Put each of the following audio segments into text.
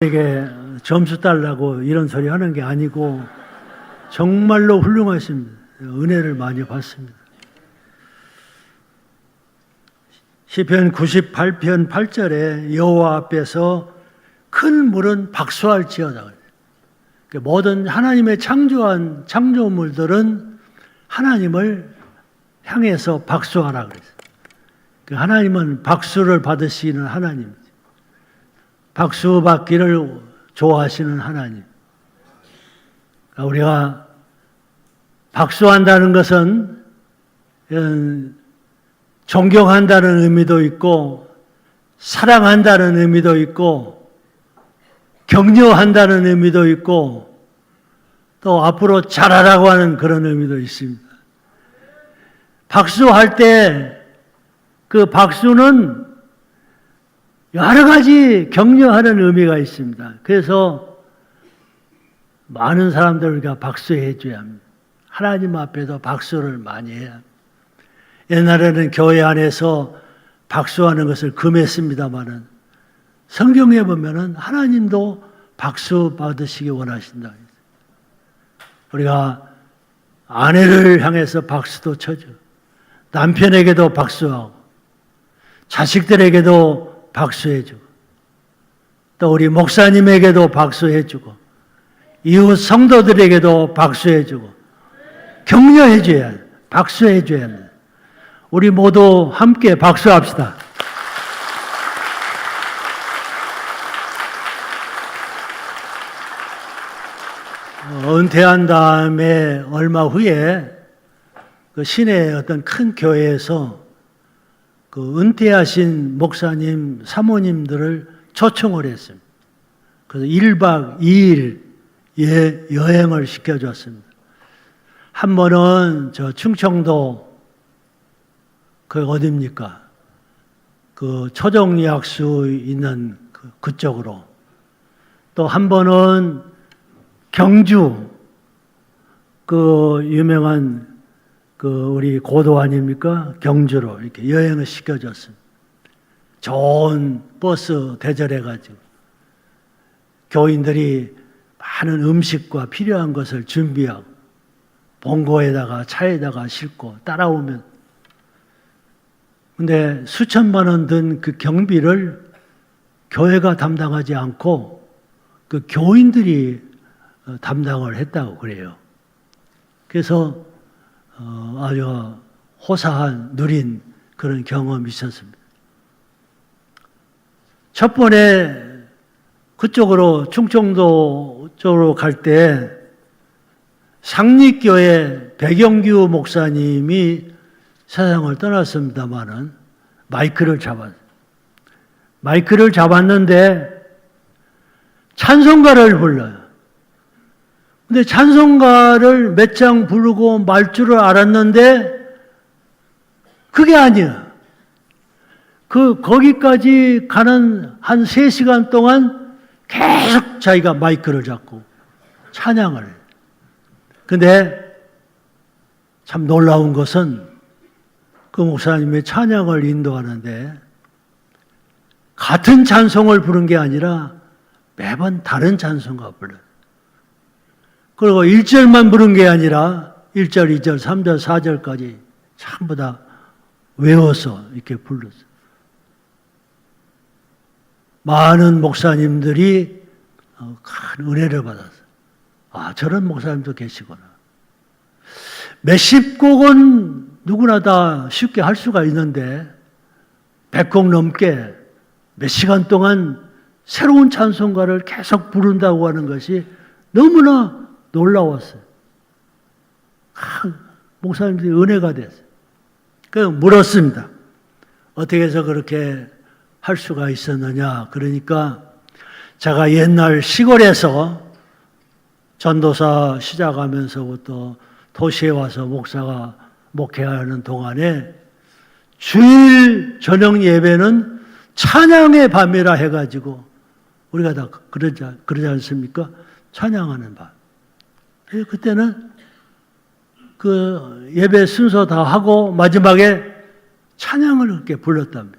에게 점수 달라고 이런 소리 하는 게 아니고 정말로 훌륭하십니다. 은혜를 많이 받습니다. 시편 98편 8절에 여호와 앞에서 큰 물은 박수할지어다. 모든 하나님의 창조한 창조물들은 하나님을 향해서 박수하라 그랬어요. 하나님은 박수를 받으시는 하나님, 박수 받기를 좋아하시는 하나님. 우리가 박수한다는 것은 존경한다는 의미도 있고, 사랑한다는 의미도 있고, 격려한다는 의미도 있고, 또 앞으로 잘하라고 하는 그런 의미도 있습니다. 박수할 때 그 박수는 여러 가지 격려하는 의미가 있습니다. 그래서 많은 사람들 우리가 박수해 줘야 합니다. 하나님 앞에도 박수를 많이 해야 합니다. 옛날에는 교회 안에서 박수하는 것을 금했습니다마는 성경에 보면은 하나님도 박수 받으시기 원하신다. 우리가 아내를 향해서 박수도 쳐줘. 남편에게도 박수하고, 자식들에게도 박수해주고, 또 우리 목사님에게도 박수해주고, 이웃 성도들에게도 박수해주고, 격려해줘야 해. 박수해줘야 합니다. 우리 모두 함께 박수합시다. 은퇴한 다음에 얼마 후에 그 시내 어떤 큰 교회에서 그 은퇴하신 목사님, 사모님들을 초청을 했습니다. 그래서 1박 2일 여행을 시켜줬습니다. 한 번은 저 충청도 그 어디입니까? 그 초정예약수 있는 그쪽으로. 또 한 번은 경주 그 유명한 그 우리 고도 아닙니까? 경주로 이렇게 여행을 시켜줬습니다. 좋은 버스 대절해가지고 교인들이 많은 음식과 필요한 것을 준비하고 봉고에다가 차에다가 싣고 따라오면, 근데 수천만 원 든 그 경비를 교회가 담당하지 않고 그 교인들이 담당을 했다고 그래요. 그래서 아주 호사한 누린 그런 경험이 있었습니다. 첫 번에 그쪽으로 충청도 쪽으로 갈 때 상립교회 백영규 목사님이 세상을 떠났습니다마는 마이크를 잡았는데 찬송가를 불러요. 근데 찬송가를 몇 장 부르고 말 줄을 알았는데 그게 아니야. 거기까지 가는 한 3시간 동안 계속 자기가 마이크를 잡고 찬양을 해요. 근데 참 놀라운 것은 그 목사님의 찬양을 인도하는데 같은 찬송을 부른 게 아니라 매번 다른 찬송가 불러요. 그리고 1절만 부른 게 아니라 1절, 2절, 3절, 4절까지 전부 다 외워서 이렇게 불렀어요. 많은 목사님들이 큰 은혜를 받았어요. 아, 저런 목사님도 계시구나. 몇십 곡은 누구나 다 쉽게 할 수가 있는데 100곡 넘게 몇 시간 동안 새로운 찬송가를 계속 부른다고 하는 것이 너무나 놀라웠어요. 목사님들이 은혜가 됐어요. 그래서 물었습니다. 어떻게 해서 그렇게 할 수가 있었느냐. 그러니까 제가 옛날 시골에서 전도사 시작하면서부터 도시에 와서 목사가 목회하는 동안에 주일 저녁 예배는 찬양의 밤이라 해가지고 우리가 다 그러지 않습니까? 찬양하는 밤. 그때는 그 예배 순서 다 하고 마지막에 찬양을 그렇게 불렀답니다.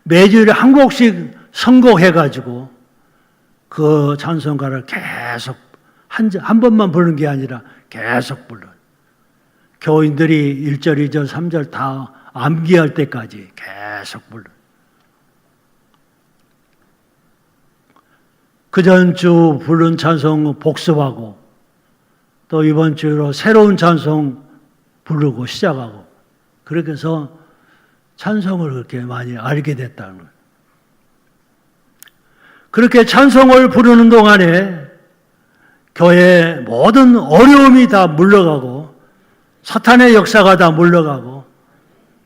매주일에 한 곡씩 선곡해가지고 그 찬송가를 계속 한 번만 부르는 게 아니라 계속 불러요. 교인들이 1절, 2절, 3절 다 암기할 때까지 계속 불러요. 그 전주 부른 찬송 복습하고 또 이번 주로 새로운 찬송 부르고 시작하고 그렇게 해서 찬송을 그렇게 많이 알게 됐다는 거예요. 그렇게 찬송을 부르는 동안에 교회의 모든 어려움이 다 물러가고 사탄의 역사가 다 물러가고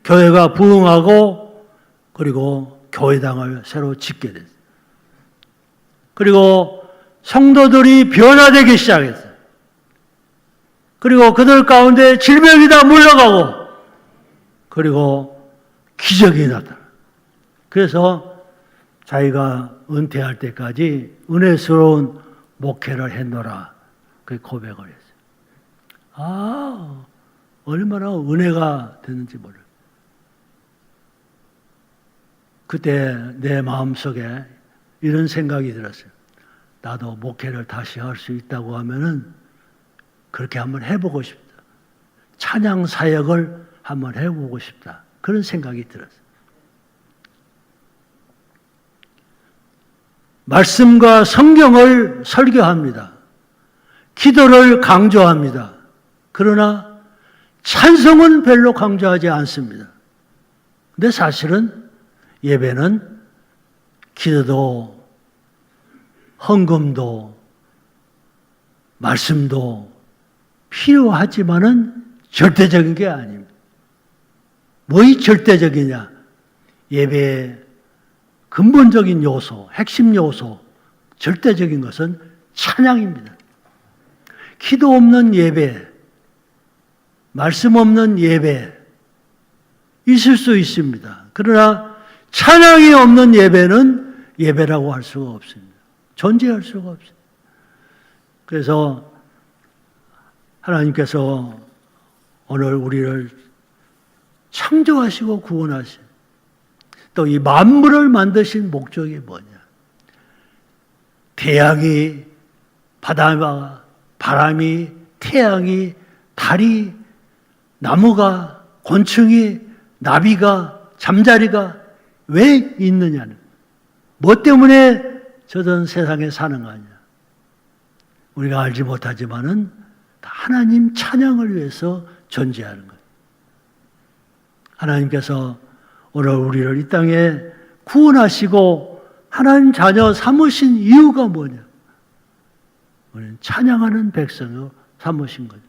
교회가 부흥하고 그리고 교회당을 새로 짓게 됐어요. 그리고 성도들이 변화되기 시작했어요. 그리고 그들 가운데 질병이 다 물러가고 그리고 기적이 나타나. 그래서 자기가 은퇴할 때까지 은혜스러운 목회를 했노라. 그 고백을 했어요. 아, 얼마나 은혜가 됐는지 몰라요. 그때 내 마음속에 이런 생각이 들었어요. 나도 목회를 다시 할 수 있다고 하면은 그렇게 한번 해보고 싶다. 찬양 사역을 한번 해보고 싶다. 그런 생각이 들었어요. 말씀과 성경을 설교합니다. 기도를 강조합니다. 그러나 찬송은 별로 강조하지 않습니다. 근데 사실은 예배는 기도도 헌금도 말씀도 필요하지만은 절대적인 게 아닙니다. 뭐이 절대적이냐? 예배의 근본적인 요소, 핵심 요소, 절대적인 것은 찬양입니다. 기도 없는 예배, 말씀 없는 예배 있을 수 있습니다. 그러나 찬양이 없는 예배는 예배라고 할 수가 없습니다. 존재할 수가 없습니다. 그래서 하나님께서 오늘 우리를 창조하시고 구원하신 또 이 만물을 만드신 목적이 뭐냐? 태양이, 바다가, 바람이, 태양이, 달이, 나무가, 곤충이, 나비가, 잠자리가 왜 있느냐는, 뭐 때문에 저런 세상에 사는 거냐? 우리가 알지 못하지만은 하나님 찬양을 위해서 존재하는 거예요. 하나님께서 오늘 우리를 이 땅에 구원하시고 하나님 자녀 삼으신 이유가 뭐냐? 우리는 찬양하는 백성으로 삼으신 거죠.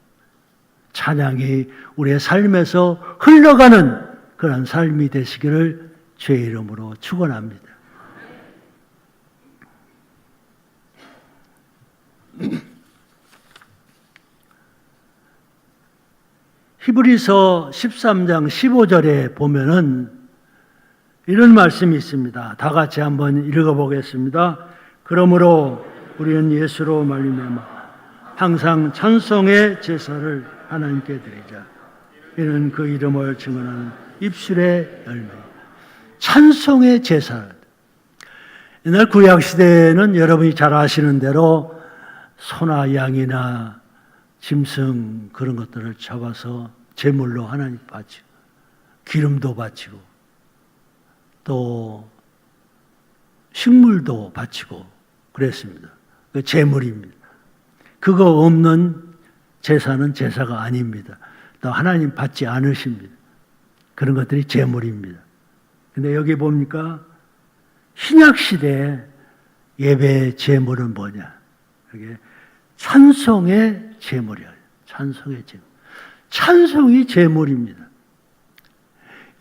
찬양이 우리의 삶에서 흘러가는 그런 삶이 되시기를 주의 이름으로 축원합니다. 히브리서 13장 15절에 보면은 이런 말씀이 있습니다. 다 같이 한번 읽어보겠습니다. 그러므로 우리는 예수로 말미암아 항상 찬송의 제사를 하나님께 드리자. 이는 그 이름을 증언하는 입술의 열매. 찬송의 제사. 옛날 구약시대에는 여러분이 잘 아시는 대로 소나 양이나 짐승 그런 것들을 잡아서 제물로 하나님 바치고 기름도 바치고 또 식물도 바치고 그랬습니다. 그 제물입니다. 그거 없는 제사는 제사가 아닙니다. 또 하나님 받지 않으십니다. 그런 것들이 제물입니다. 근데 여기 봅니까? 신약시대에 예배의 제물은 뭐냐? 이게 찬송의 제물이에요. 찬송의 제물. 찬송이 제물입니다.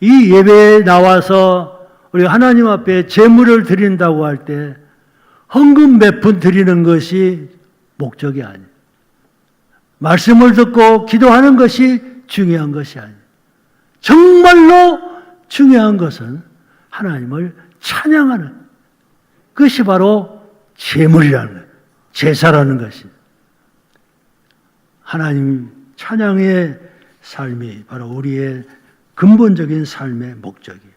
이 예배에 나와서 우리가 하나님 앞에 제물을 드린다고 할 때 헌금 몇 푼 드리는 것이 목적이 아니에요. 말씀을 듣고 기도하는 것이 중요한 것이 아니에요. 정말로 중요한 것은 하나님을 찬양하는 그것이 바로 제물이라는 거예요. 제사라는 것이. 하나님 찬양의 삶이 바로 우리의 근본적인 삶의 목적이에요.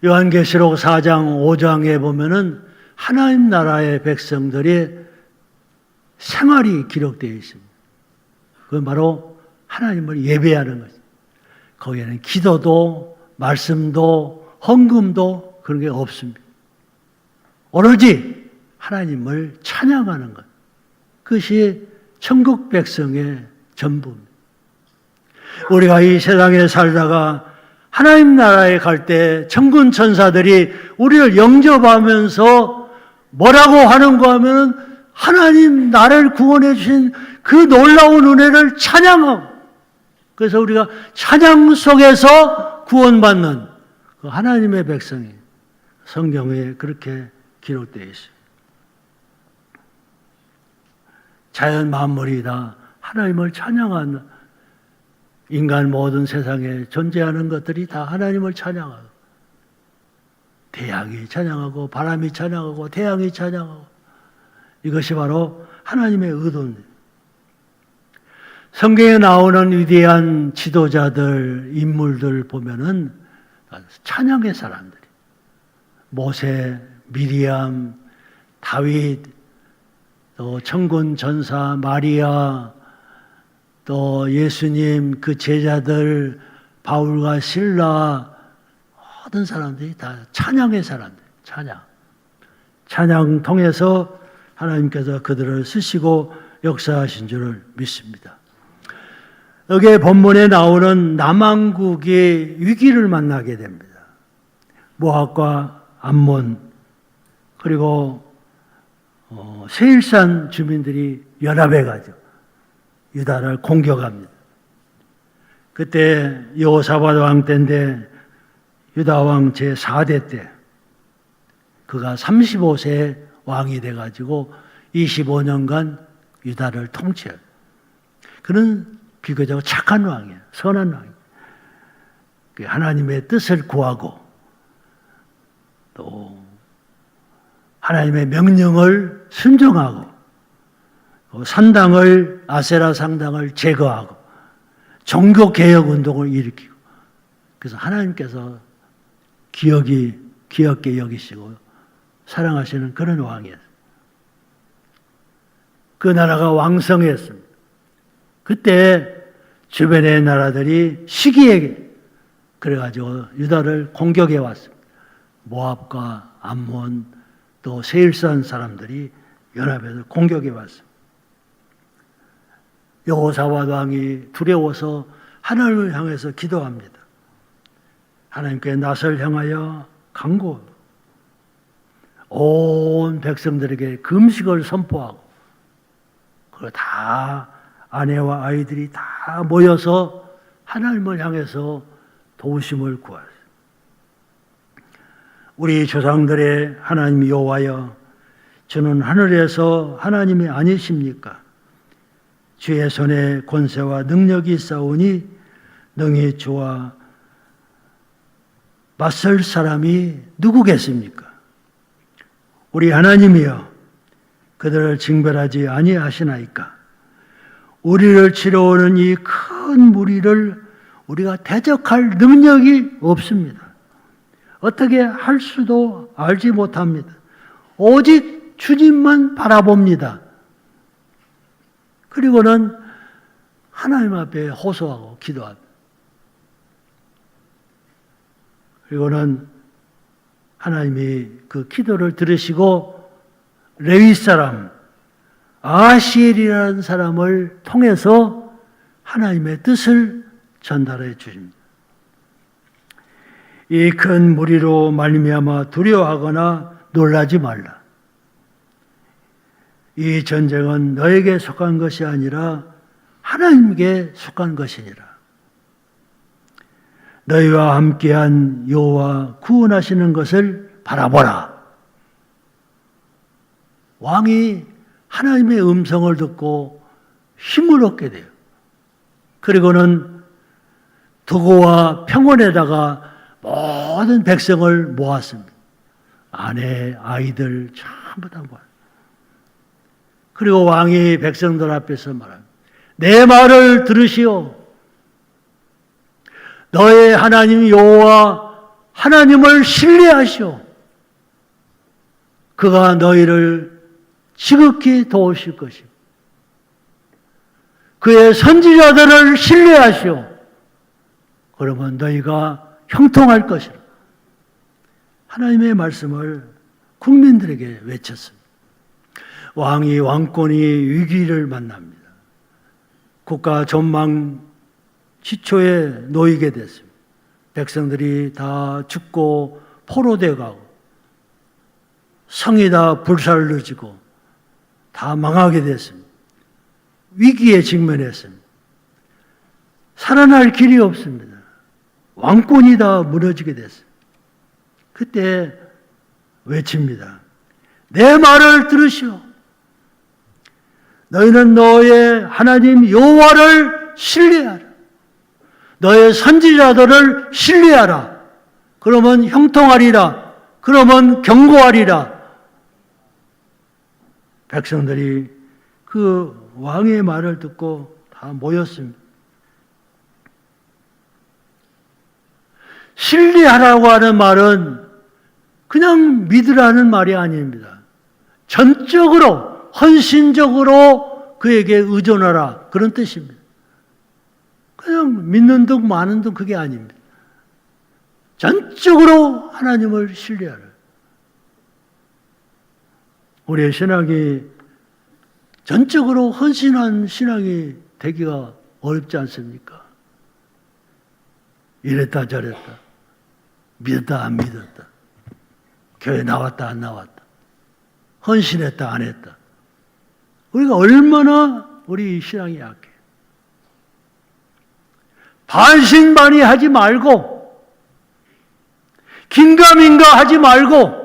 요한계시록 4장 5장에 보면은 하나님 나라의 백성들의 생활이 기록되어 있습니다. 그건 바로 하나님을 예배하는 거죠. 거기에는 기도도 말씀도 헌금도 그런 게 없습니다. 오로지 하나님을 찬양하는 것. 그것이 천국 백성의 전부입니다. 우리가 이 세상에 살다가 하나님 나라에 갈 때 천군 천사들이 우리를 영접하면서 뭐라고 하는가 하면 하나님 나를 구원해 주신 그 놀라운 은혜를 찬양하고, 그래서 우리가 찬양 속에서 구원받는 그 하나님의 백성이 성경에 그렇게 기록되어 있어요. 자연 만물이 다 하나님을 찬양하는, 인간 모든 세상에 존재하는 것들이 다 하나님을 찬양하고, 태양이 찬양하고 바람이 찬양하고 태양이 찬양하고, 이것이 바로 하나님의 의도입니다. 성경에 나오는 위대한 지도자들, 인물들 보면은 찬양의 사람들이, 모세, 미리암, 다윗, 또 천군 전사 마리아, 또 예수님 그 제자들, 바울과 실라, 모든 사람들이 다 찬양의 사람들, 찬양 통해서 하나님께서 그들을 쓰시고 역사하신 줄을 믿습니다. 여기에 본문에 나오는 남왕국의 위기를 만나게 됩니다. 모압과 암몬, 그리고 세일산 주민들이 연합해가지고 유다를 공격합니다. 그때 여호사밧 왕 때인데, 유다 왕 제4대 때 그가 35세 왕이 돼가지고 25년간 유다를 통치해요. 그는 비교적 착한 왕이에요. 선한 왕이에요. 하나님의 뜻을 구하고 또 하나님의 명령을 순종하고, 산당을, 아세라 상당을 제거하고 종교개혁 운동을 일으키고, 그래서 하나님께서 귀엽게 여기시고 사랑하시는 그런 왕이었어요. 그 나라가 왕성했습니다. 그때 주변의 나라들이 시기에 그래가지고 유다를 공격해 왔습니다. 모압과 암몬, 또 세일산 사람들이 연합해서 공격해 왔습니다. 여호사밧 왕이 두려워서 하나님을 향해서 기도합니다. 하나님께 낯을 향하여 간구, 온 백성들에게 금식을 선포하고, 그리고 다 아내와 아이들이 다 모여서 하나님을 향해서 도우심을 구하세요. 우리 조상들의 하나님 여호와여, 저는 하늘에서 하나님이 아니십니까? 주의 손에 권세와 능력이 있사오니 능히 주와 맞설 사람이 누구겠습니까? 우리 하나님이여, 그들을 징벌하지 아니하시나이까? 우리를 치러오는 이 큰 무리를 우리가 대적할 능력이 없습니다. 어떻게 할 수도 알지 못합니다. 오직 주님만 바라봅니다. 그리고는 하나님 앞에 호소하고 기도합니다. 그리고는 하나님이 그 기도를 들으시고 레위 사람 아시엘이라는 사람을 통해서 하나님의 뜻을 전달해 주십니다. 이 큰 무리로 말미암아 두려워하거나 놀라지 말라. 이 전쟁은 너에게 속한 것이 아니라 하나님께 속한 것이니라. 너희와 함께한 여호와 구원하시는 것을 바라보라. 왕이 하나님의 음성을 듣고 힘을 얻게 돼요. 그리고는 두고와 평원에다가 모든 백성을 모았습니다. 아내, 아이들 전부 다 모았습니다. 그리고 왕이 백성들 앞에서 말합니다. 내 말을 들으시오. 너의 하나님 여호와 하나님을 신뢰하시오. 그가 너희를 지극히 도우실 것이고 그의 선지자들을 신뢰하시오. 그러면 너희가 형통할 것이라. 하나님의 말씀을 국민들에게 외쳤습니다. 왕이 왕권이 위기를 만납니다. 국가 전망 지초에 놓이게 됐습니다. 백성들이 다 죽고 포로돼 가고 성이 다 불살르지고 다 망하게 됐습니다. 위기에 직면했습니다. 살아날 길이 없습니다. 왕권이 다 무너지게 됐습니다. 그때 외칩니다. 내 말을 들으시오. 너희는 너의 하나님 여호와를 신뢰하라. 너의 선지자들을 신뢰하라. 그러면 형통하리라. 그러면 견고하리라. 백성들이 그 왕의 말을 듣고 다 모였습니다. 신뢰하라고 하는 말은 그냥 믿으라는 말이 아닙니다. 전적으로 헌신적으로 그에게 의존하라 그런 뜻입니다. 그냥 믿는 둥 마는 둥 그게 아닙니다. 전적으로 하나님을 신뢰하라. 우리의 신앙이 전적으로 헌신한 신앙이 되기가 어렵지 않습니까? 이랬다 저랬다, 믿었다 안 믿었다, 교회 나왔다 안 나왔다, 헌신했다 안 했다. 우리가 얼마나 우리 신앙이 약해. 반신반의하지 말고 긴가민가 하지 말고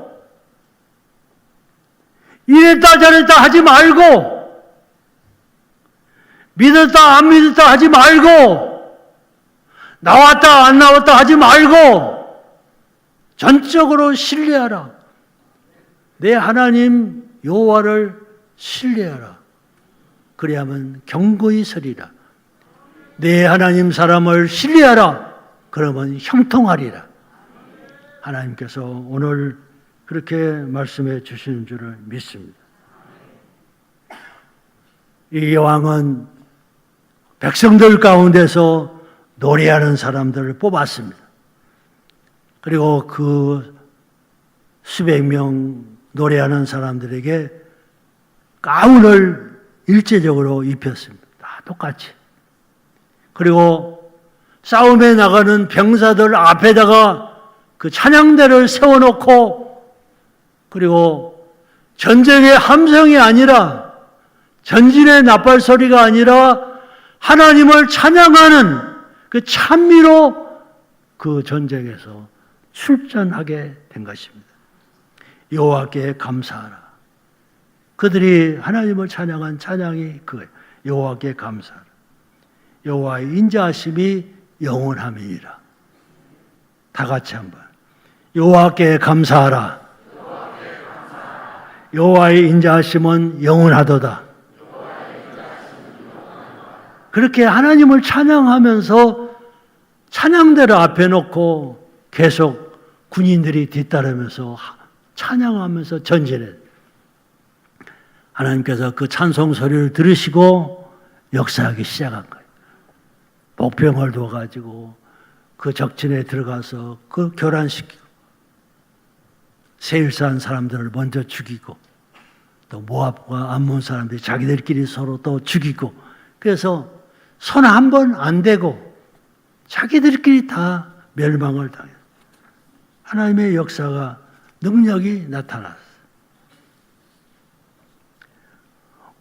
이랬다 저랬다 하지 말고 믿었다 안 믿었다 하지 말고 나왔다 안 나왔다 하지 말고 전적으로 신뢰하라. 내 하나님 여호와를 신뢰하라. 그래야만 견고히 서리라. 내 하나님 사람을 신뢰하라. 그러면 형통하리라. 하나님께서 오늘 그렇게 말씀해 주시는 줄을 믿습니다. 이 왕은 백성들 가운데서 노래하는 사람들을 뽑았습니다. 그리고 그 수백 명 노래하는 사람들에게 가운을 일제적으로 입혔습니다. 다 똑같이. 그리고 싸움에 나가는 병사들 앞에다가 그 찬양대를 세워놓고 그리고 전쟁의 함성이 아니라 전진의 나팔 소리가 아니라 하나님을 찬양하는 그 찬미로 그 전쟁에서 출전하게 된 것입니다. 여호와께 감사하라. 그들이 하나님을 찬양한 찬양이 그거예요. 여호와께 감사하라. 여호와의 인자하심이 영원함이니라. 다 같이 한번. 여호와께 감사하라. 여호와의 인자하심은 영원하도다. 그렇게 하나님을 찬양하면서 찬양대를 앞에 놓고 계속 군인들이 뒤따르면서 찬양하면서 전진해. 하나님께서 그 찬송 소리를 들으시고 역사하기 시작한 거예요. 복병을 둬가지고 그 적진에 들어가서 그 교란시키고 세일산 사람들을 먼저 죽이고 또 모압과 암몬 사람들이 자기들끼리 서로 또 죽이고 그래서 손 한 번 안 대고 자기들끼리 다 멸망을 당해요. 하나님의 역사가 능력이 나타났어요.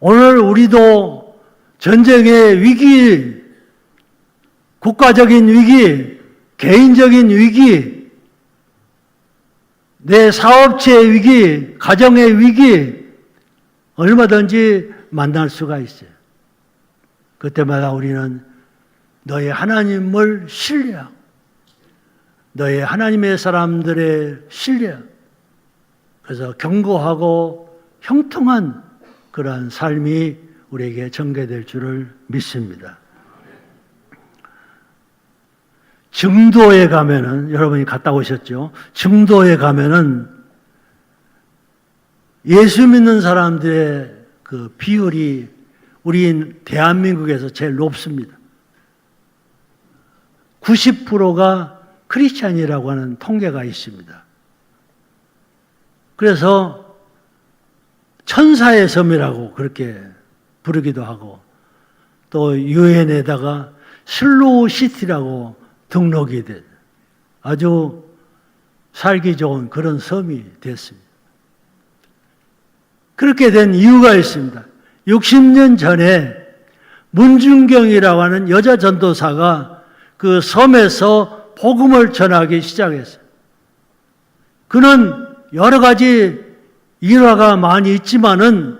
오늘 우리도 전쟁의 위기, 국가적인 위기, 개인적인 위기, 내 사업체의 위기, 가정의 위기 얼마든지 만날 수가 있어요. 그때마다 우리는 너의 하나님을 신뢰하고 너의 하나님의 사람들의 신뢰하고 그래서 견고하고 형통한 그러한 삶이 우리에게 전개될 줄을 믿습니다. 증도에 가면은, 여러분이 갔다 오셨죠? 증도에 가면은 예수 믿는 사람들의 그 비율이 우리 대한민국에서 제일 높습니다. 90%가 크리스찬이라고 하는 통계가 있습니다. 그래서 천사의 섬이라고 그렇게 부르기도 하고, 또 유엔에다가 슬로우 시티라고 등록이 된 아주 살기 좋은 그런 섬이 됐습니다. 그렇게 된 이유가 있습니다. 60년 전에 문준경이라고 하는 여자 전도사가 그 섬에서 복음을 전하기 시작했어요. 그는 여러 가지 일화가 많이 있지만은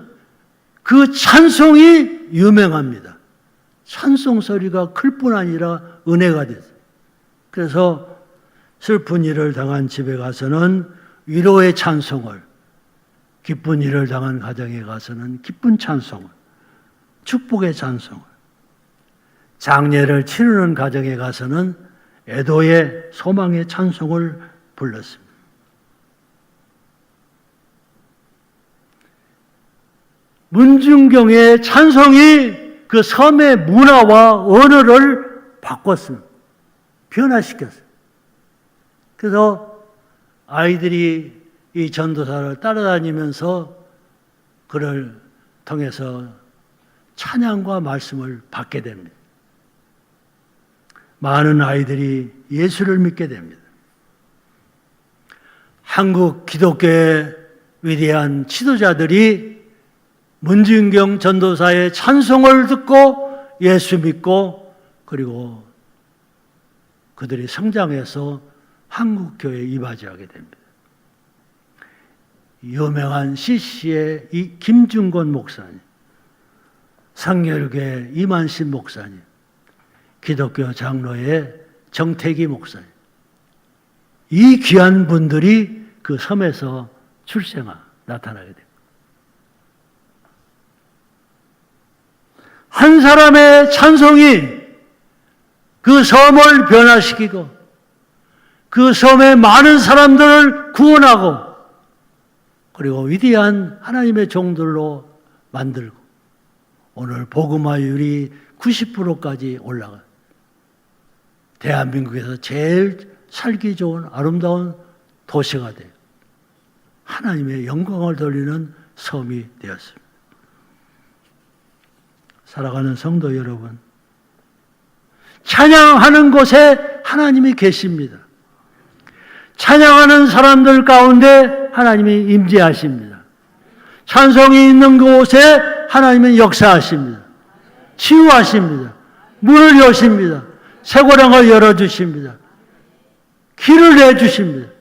그 찬송이 유명합니다. 찬송 소리가 클 뿐 아니라 은혜가 됐어요. 그래서 슬픈 일을 당한 집에 가서는 위로의 찬송을, 기쁜 일을 당한 가정에 가서는 기쁜 찬송을, 축복의 찬송을, 장례를 치르는 가정에 가서는 애도의 소망의 찬송을 불렀습니다. 문준경의 찬송이 그 섬의 문화와 언어를 바꿨습니다. 변화시켰어요. 그래서 아이들이 이 전도사를 따라다니면서 그를 통해서 찬양과 말씀을 받게 됩니다. 많은 아이들이 예수를 믿게 됩니다. 한국 기독교의 위대한 지도자들이 문준경 전도사의 찬송을 듣고 예수 믿고, 그리고 그들이 성장해서 한국교회에 이바지하게 됩니다. 유명한 CC의 이 김중건 목사님, 상결교회 이만신 목사님, 기독교 장로의 정태기 목사님, 이 귀한 분들이 그 섬에서 나타나게 됩니다. 한 사람의 찬송이 그 섬을 변화시키고 그 섬의 많은 사람들을 구원하고, 그리고 위대한 하나님의 종들로 만들고, 오늘 복음화율이 90%까지 올라가 대한민국에서 제일 살기 좋은 아름다운 도시가 돼요. 하나님의 영광을 돌리는 섬이 되었습니다. 살아가는 성도 여러분, 찬양하는 곳에 하나님이 계십니다. 찬양하는 사람들 가운데 하나님이 임재하십니다. 찬송이 있는 곳에 하나님은 역사하십니다. 치유하십니다. 문을 여십니다. 쇠고랑을 열어주십니다. 길을 내주십니다.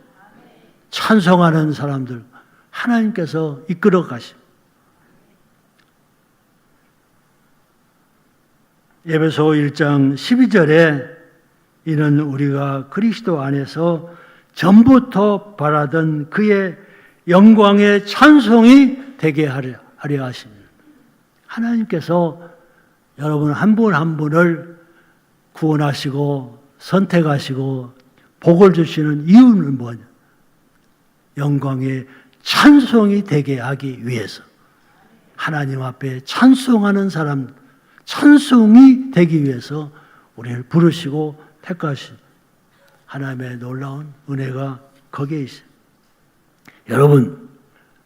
찬송하는 사람들 하나님께서 이끌어 가십니다. 에베소 1장 12절에 이는 우리가 그리스도 안에서 전부터 바라던 그의 영광의 찬송이 되게 하려 하십니다. 하나님께서 여러분 한 분 한 분을 구원하시고 선택하시고 복을 주시는 이유는 뭐냐? 영광의 찬송이 되게 하기 위해서, 하나님 앞에 찬송하는 사람, 찬송이 되기 위해서 우리를 부르시고 택하신 하나님의 놀라운 은혜가 거기에 있습니다. 여러분,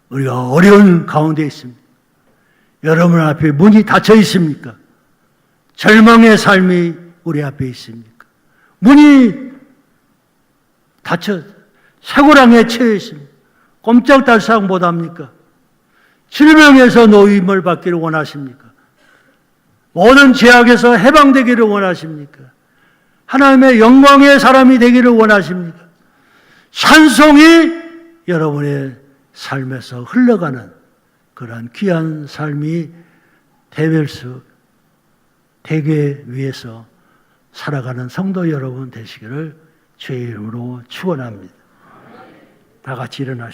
우리가 어려운 가운데 있습니다. 여러분 앞에 문이 닫혀 있습니까? 절망의 삶이 우리 앞에 있습니까? 문이 닫혀 쇠고랑에 처해 있습니다. 꼼짝달싹 못합니까? 질병에서 노임을 받기를 원하십니까? 모든 죄악에서 해방되기를 원하십니까? 하나님의 영광의 사람이 되기를 원하십니까? 찬송이 여러분의 삶에서 흘러가는 그러한 귀한 삶이 되기 위해서 살아가는 성도 여러분 되시기를 주의 이름으로 축원합니다. 다 같이 일어나시죠.